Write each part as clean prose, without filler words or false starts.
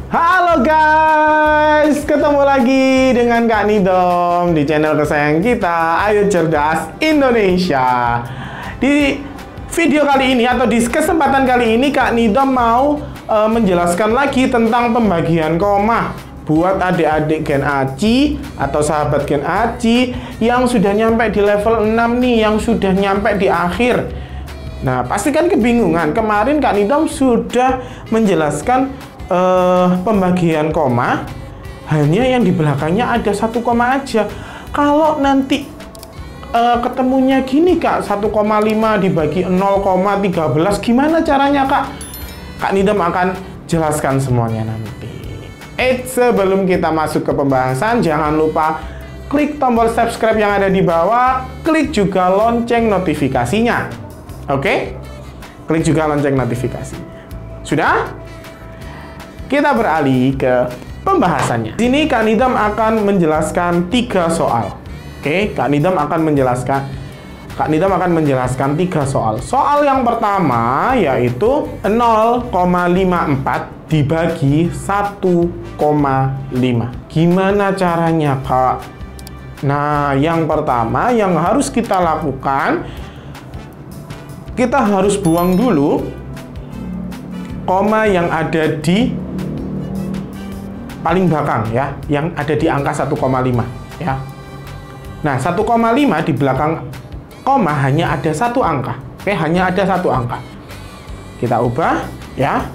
Halo guys, ketemu lagi dengan Kak Nidom di channel kesayangan kita, Ayo Cerdas Indonesia. Di video kali ini atau di kesempatan kali ini Kak Nidom mau menjelaskan lagi tentang pembagian koma buat adik-adik Gen ACI atau sahabat Gen ACI yang sudah nyampe di level 6 nih, yang sudah nyampe di akhir. Nah, pasti kan kebingungan. Kemarin Kak Nidom sudah menjelaskan pembagian koma, hanya yang di belakangnya ada 1 koma aja. Kalau nanti ketemunya gini Kak, 1,5 dibagi 0,13, gimana caranya Kak? Kak Nidom akan jelaskan semuanya nanti. Sebelum kita masuk ke pembahasan, jangan lupa klik tombol subscribe yang ada di bawah, klik juga lonceng notifikasinya. Oke? Klik juga lonceng notifikasi. Sudah? Kita beralih ke pembahasannya. Di sini Kak Nidom akan menjelaskan 3 soal. Oke, Kak Nidom akan menjelaskan 3 soal. Soal yang pertama yaitu 0,54 dibagi 1,5. Gimana caranya, Kak? Nah, yang pertama yang harus kita lakukan, kita harus buang dulu koma yang ada di paling belakang ya, yang ada di angka 1,5 ya. Nah, 1,5 di belakang koma hanya ada 1 angka. Oke, hanya ada 1 angka. Kita ubah ya.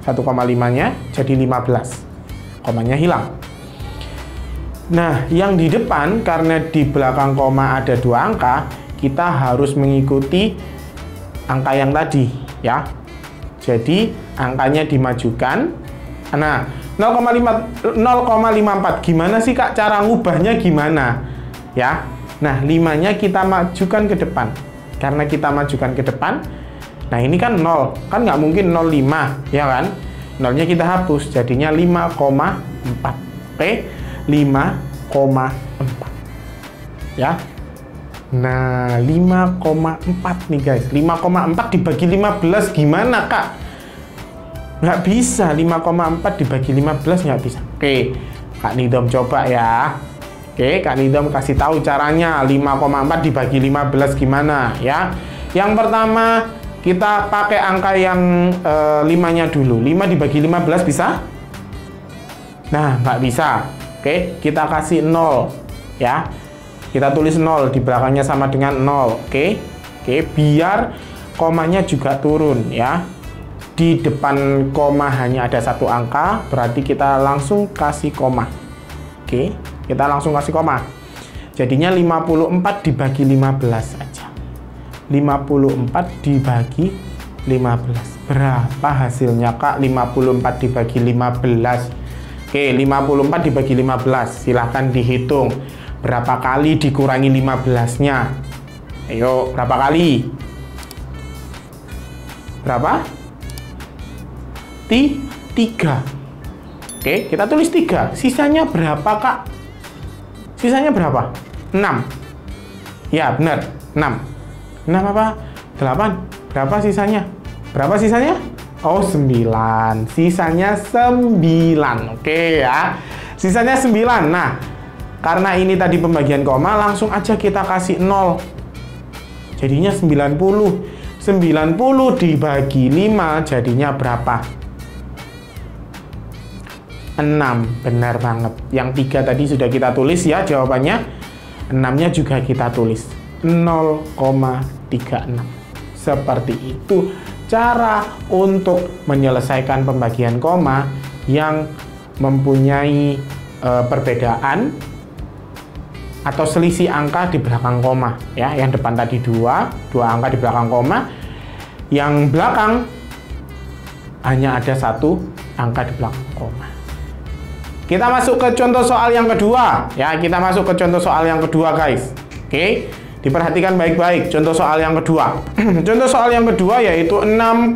1,5-nya jadi 15. Komanya hilang. Nah, yang di depan karena di belakang koma ada 2 angka, kita harus mengikuti angka yang tadi ya. Jadi, angkanya dimajukan. Nah, 0,54 gimana sih Kak cara ngubahnya gimana? Ya. Nah, 5-nya kita majukan ke depan. Karena kita majukan ke depan, nah ini kan 0, kan nggak mungkin 0,5, ya kan? 0-nya kita hapus, jadinya 5,4. Oke, 5,4. Ya. Nah, 5,4 nih guys. 5,4 dibagi 15 gimana Kak? Nggak bisa, 5,4 dibagi 15 nggak bisa. Oke, Kak Nidom coba ya. Oke, Kak Nidom kasih tahu caranya 5,4 dibagi 15 gimana ya. Yang pertama, kita pakai angka yang 5-nya dulu. 5 dibagi 15 bisa? Nah, nggak bisa. Oke, kita kasih 0 ya. Kita tulis 0, di belakangnya sama dengan 0. Oke, biar komanya juga turun ya. Di depan koma hanya ada 1 angka, berarti kita langsung kasih koma. Oke, kita langsung kasih koma. Jadinya 54 dibagi 15 aja. 54 dibagi 15. Berapa hasilnya Kak? 54 dibagi 15. Oke, 54 dibagi 15. Silahkan dihitung. Berapa kali dikurangi 15-nya? Ayo, berapa kali? Berapa? 3. Oke, kita tulis 3. Sisanya berapa, Kak? Sisanya berapa? 6. Ya, benar. 6. 6 apa? 8. Berapa sisanya? Berapa sisanya? Oh, 9. Sisanya 9. Oke ya. Sisanya 9. Nah, karena ini tadi pembagian koma, langsung aja kita kasih 0. Jadinya 90. 90 dibagi 5 jadinya berapa? 6. Benar banget. Yang 3 tadi sudah kita tulis ya jawabannya. 6-nya juga kita tulis. 0,36. Seperti itu cara untuk menyelesaikan pembagian koma yang mempunyai perbedaan atau selisih angka di belakang koma ya. Yang depan tadi 2 angka di belakang koma, yang belakang hanya ada 1 angka di belakang koma. Kita masuk ke contoh soal yang kedua ya. Kita masuk ke contoh soal yang kedua guys. Oke, diperhatikan baik-baik contoh soal yang kedua. Contoh soal yang kedua yaitu 6,4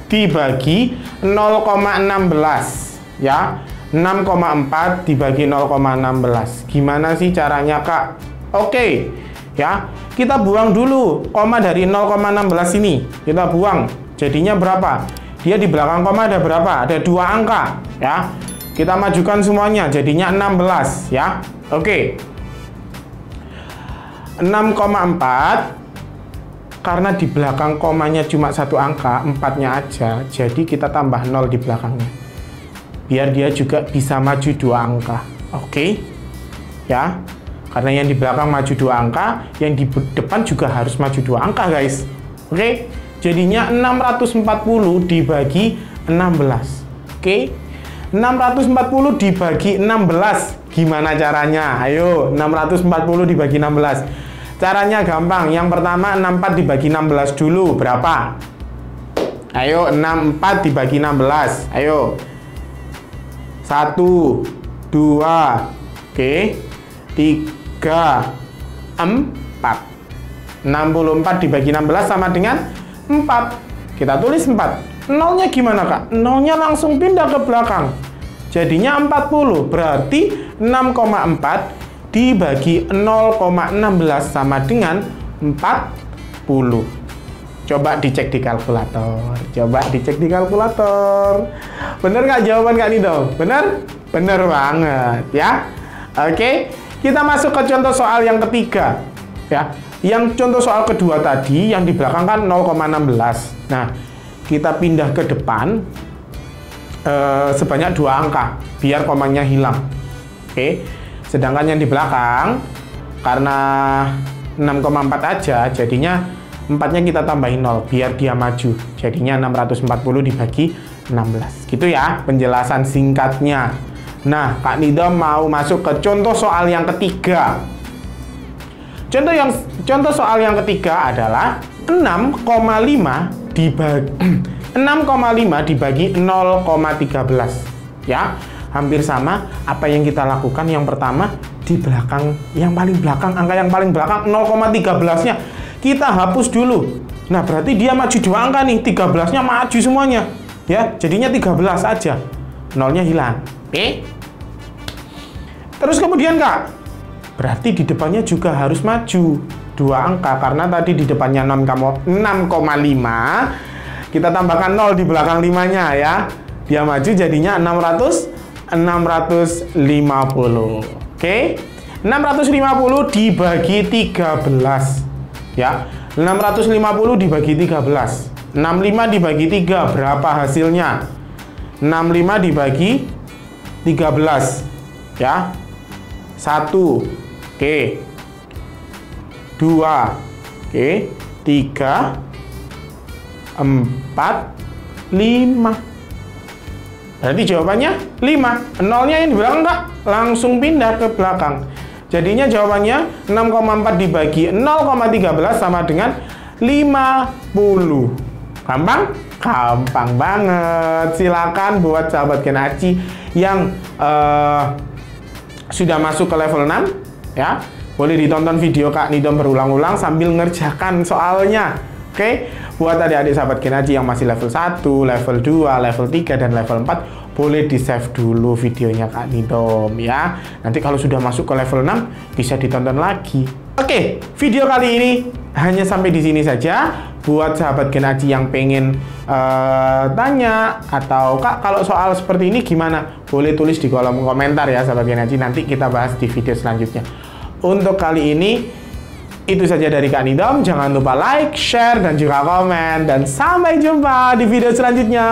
dibagi 0,16 ya. 6,4 dibagi 0,16. Gimana sih caranya Kak? Oke ya, kita buang dulu koma dari 0,16 ini. Kita buang, jadinya berapa? dia di belakang koma ada berapa? Ada 2 angka, ya. Kita majukan semuanya, jadinya 16, ya. Oke. 6,4 karena di belakang komanya cuma 1 angka, 4-nya aja, jadi kita tambah 0 di belakangnya. Biar dia juga bisa maju 2 angka. Oke. Ya. Karena yang di belakang maju 2 angka, yang di depan juga harus maju 2 angka, guys. Oke. Jadinya 640 dibagi 16. Oke. 640 dibagi 16. Gimana caranya? Ayo, 640 dibagi 16. Caranya gampang. Yang pertama 64 dibagi 16 dulu. Berapa? Ayo, 64 dibagi 16. Ayo. 1, 2, oke. 3, 4. 64 dibagi 16 sama dengan 4. Kita tulis 4. Nolnya gimana, Kak? Nolnya langsung pindah ke belakang. Jadinya 40. Berarti 6,4 dibagi 0,16 sama dengan 40. Coba dicek di kalkulator. Bener nggak jawaban Kak Nido? Bener? Bener banget, ya. Oke, kita masuk ke contoh soal yang ketiga. Ya, yang contoh soal kedua tadi, yang di belakang kan 0,16. Nah, kita pindah ke depan sebanyak 2 angka, biar komanya hilang. Oke. Sedangkan yang di belakang karena 6,4 aja, jadinya 4-nya kita tambahin 0 biar dia maju. Jadinya 640 dibagi 16. Gitu ya penjelasan singkatnya. Nah, Kak Nidom mau masuk ke contoh soal yang ketiga. Contoh soal yang ketiga adalah 6,5 dibagi 0,13. Ya. Hampir sama apa yang kita lakukan. Yang pertama, di belakang, yang paling belakang, angka yang paling belakang 0,13-nya kita hapus dulu. Nah, berarti dia maju 2 angka nih, 13-nya maju semuanya. Ya, jadinya 13 aja. Nolnya hilang. Oke. Terus kemudian, Kak, berarti di depannya juga harus maju 2 angka karena tadi di depannya 6,5. Kita tambahkan 0 di belakang 5-nya ya. Dia maju jadinya 650. Oke. 650 dibagi 13. Ya. 650 dibagi 13. 65 dibagi 3 berapa hasilnya? 65 dibagi 13. Ya. 1. Oke. 2. Oke. 3. 4. 5. Berarti jawabannya 5. Nolnya yang di belakang Kak langsung pindah ke belakang. Jadinya jawabannya 6,4 dibagi 0,13 sama dengan 50. Gampang? Gampang banget. Silakan buat sahabat Gen Aci yang sudah masuk ke level 6 ya. Boleh ditonton video Kak Nidom berulang-ulang sambil ngerjakan soalnya. Oke, buat adik-adik sahabat Gen Aci yang masih level 1, level 2, level 3, dan level 4, boleh di-save dulu videonya Kak Nidom ya. Nanti kalau sudah masuk ke level 6, bisa ditonton lagi. Oke, video kali ini hanya sampai di sini saja. Buat sahabat Gen Aci yang pengen tanya, atau Kak, kalau soal seperti ini gimana? Boleh tulis di kolom komentar ya sahabat Gen Aci. Nanti kita bahas di video selanjutnya. Untuk kali ini, itu saja dari Kak Nidom. Jangan lupa like, share, dan juga komen. Dan sampai jumpa di video selanjutnya.